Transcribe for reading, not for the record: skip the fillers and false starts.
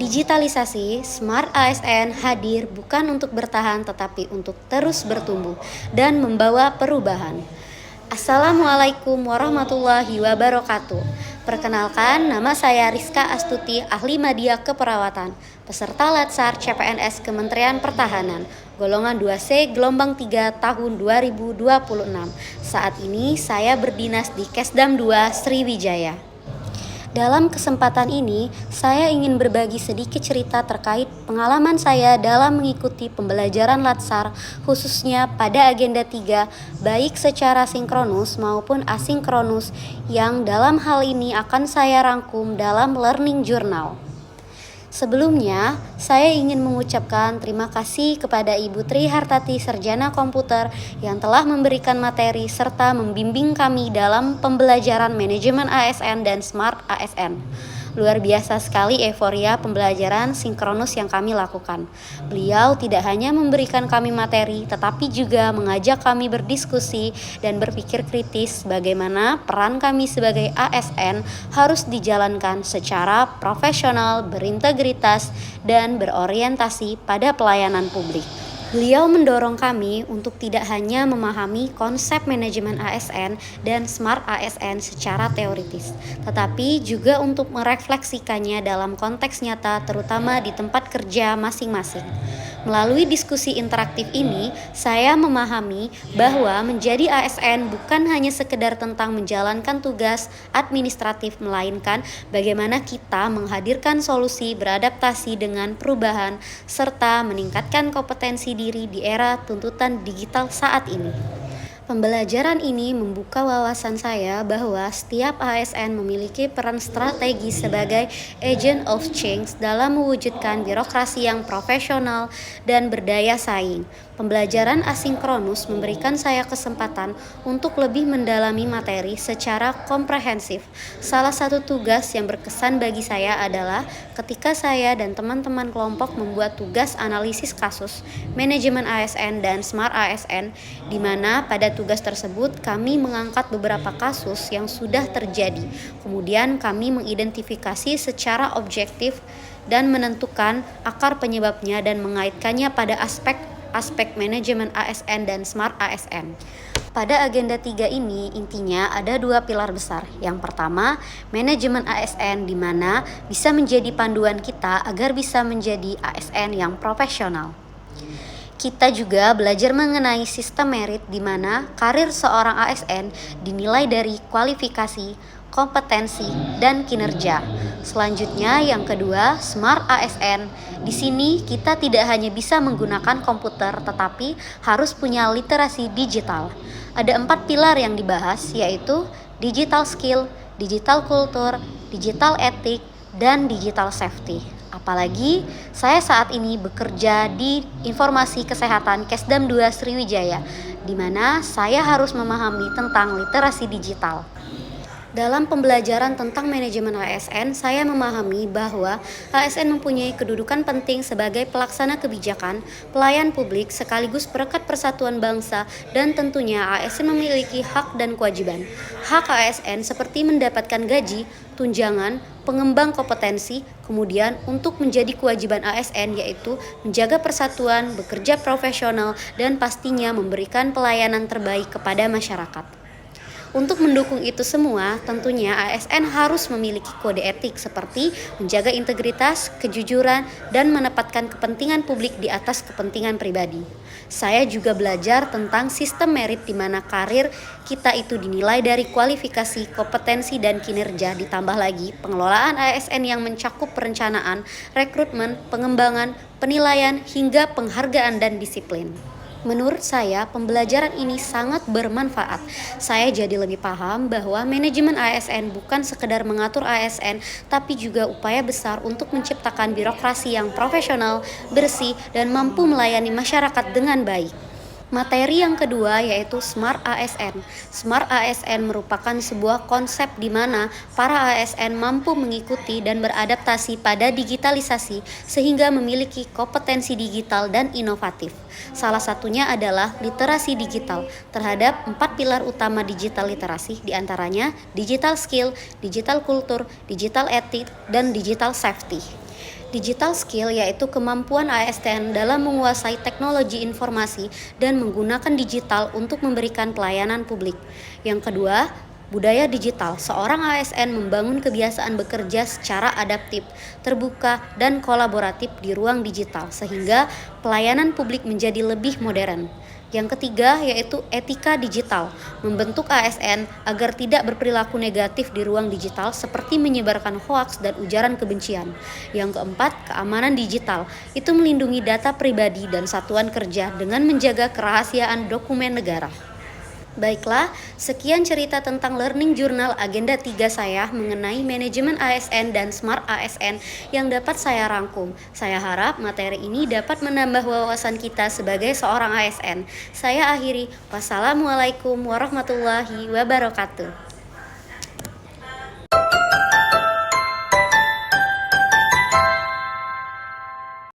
Digitalisasi, Smart ASN hadir bukan untuk bertahan tetapi untuk terus bertumbuh dan membawa perubahan. Assalamualaikum warahmatullahi wabarakatuh. Perkenalkan, nama saya Rizka Astuti, ahli media keperawatan, peserta Latsar CPNS Kementerian Pertahanan, golongan 2C gelombang 3 tahun 2026. Saat ini saya berdinas di Kesdam 2 Sriwijaya. Dalam kesempatan ini, saya ingin berbagi sedikit cerita terkait pengalaman saya dalam mengikuti pembelajaran Latsar, khususnya pada agenda 3, baik secara sinkronus maupun asinkronus, yang dalam hal ini akan saya rangkum dalam Learning Journal. Sebelumnya, saya ingin mengucapkan terima kasih kepada Ibu Tri Hartati Sarjana Komputer yang telah memberikan materi serta membimbing kami dalam pembelajaran manajemen ASN dan Smart ASN. Luar biasa sekali euforia pembelajaran sinkronus yang kami lakukan. Beliau tidak hanya memberikan kami materi, tetapi juga mengajak kami berdiskusi dan berpikir kritis bagaimana peran kami sebagai ASN harus dijalankan secara profesional, berintegritas, dan berorientasi pada pelayanan publik. Beliau mendorong kami untuk tidak hanya memahami konsep manajemen ASN dan Smart ASN secara teoritis, tetapi juga untuk merefleksikannya dalam konteks nyata terutama di tempat kerja masing-masing. Melalui diskusi interaktif ini, saya memahami bahwa menjadi ASN bukan hanya sekedar tentang menjalankan tugas administratif, melainkan bagaimana kita menghadirkan solusi beradaptasi dengan perubahan serta meningkatkan kompetensi diri di era tuntutan digital saat ini. Pembelajaran ini membuka wawasan saya bahwa setiap ASN memiliki peran strategi sebagai agent of change dalam mewujudkan birokrasi yang profesional dan berdaya saing. Pembelajaran asinkronus memberikan saya kesempatan untuk lebih mendalami materi secara komprehensif. Salah satu tugas yang berkesan bagi saya adalah ketika saya dan teman-teman kelompok membuat tugas analisis kasus, manajemen ASN dan Smart ASN, di mana pada tugas tersebut kami mengangkat beberapa kasus yang sudah terjadi. Kemudian kami mengidentifikasi secara objektif dan menentukan akar penyebabnya dan mengaitkannya pada aspek manajemen ASN dan Smart ASN. Pada agenda 3 ini intinya ada 2 pilar besar. Yang pertama, manajemen ASN, di mana bisa menjadi panduan kita agar bisa menjadi ASN yang profesional. Kita juga belajar mengenai sistem merit, di mana karir seorang ASN dinilai dari kualifikasi, kompetensi, dan kinerja. Selanjutnya yang kedua, Smart ASN. Di sini kita tidak hanya bisa menggunakan komputer, tetapi harus punya literasi digital. Ada 4 pilar yang dibahas, yaitu digital skill, digital culture, digital ethic, dan digital safety. Apalagi saya saat ini bekerja di Informasi Kesehatan Kesdam 2 Sriwijaya, di mana saya harus memahami tentang literasi digital. Dalam pembelajaran tentang manajemen ASN, saya memahami bahwa ASN mempunyai kedudukan penting sebagai pelaksana kebijakan, pelayan publik, sekaligus perekat persatuan bangsa, dan tentunya ASN memiliki hak dan kewajiban. Hak ASN seperti mendapatkan gaji, tunjangan, pengembang kompetensi, kemudian untuk menjadi kewajiban ASN yaitu menjaga persatuan, bekerja profesional, dan pastinya memberikan pelayanan terbaik kepada masyarakat. Untuk mendukung itu semua, tentunya ASN harus memiliki kode etik seperti menjaga integritas, kejujuran, dan menempatkan kepentingan publik di atas kepentingan pribadi. Saya juga belajar tentang sistem merit, di mana karir kita itu dinilai dari kualifikasi, kompetensi, dan kinerja, ditambah lagi pengelolaan ASN yang mencakup perencanaan, rekrutmen, pengembangan, penilaian, hingga penghargaan dan disiplin. Menurut saya, pembelajaran ini sangat bermanfaat. Saya jadi lebih paham bahwa manajemen ASN bukan sekedar mengatur ASN, tapi juga upaya besar untuk menciptakan birokrasi yang profesional, bersih, dan mampu melayani masyarakat dengan baik. Materi yang kedua yaitu Smart ASN. Smart ASN merupakan sebuah konsep di mana para ASN mampu mengikuti dan beradaptasi pada digitalisasi sehingga memiliki kompetensi digital dan inovatif. Salah satunya adalah literasi digital terhadap 4 pilar utama digital literasi, diantaranya digital skill, digital culture, digital ethics, dan digital safety. Digital skill yaitu kemampuan ASN dalam menguasai teknologi informasi dan menggunakan digital untuk memberikan pelayanan publik. Yang kedua, budaya digital. Seorang ASN membangun kebiasaan bekerja secara adaptif, terbuka, dan kolaboratif di ruang digital sehingga pelayanan publik menjadi lebih modern. Yang ketiga yaitu etika digital, membentuk ASN agar tidak berperilaku negatif di ruang digital seperti menyebarkan hoaks dan ujaran kebencian. Yang keempat, keamanan digital, itu melindungi data pribadi dan satuan kerja dengan menjaga kerahasiaan dokumen negara. Baiklah, sekian cerita tentang Learning Journal Agenda 3 saya mengenai manajemen ASN dan Smart ASN yang dapat saya rangkum. Saya harap materi ini dapat menambah wawasan kita sebagai seorang ASN. Saya akhiri. Wassalamualaikum warahmatullahi wabarakatuh.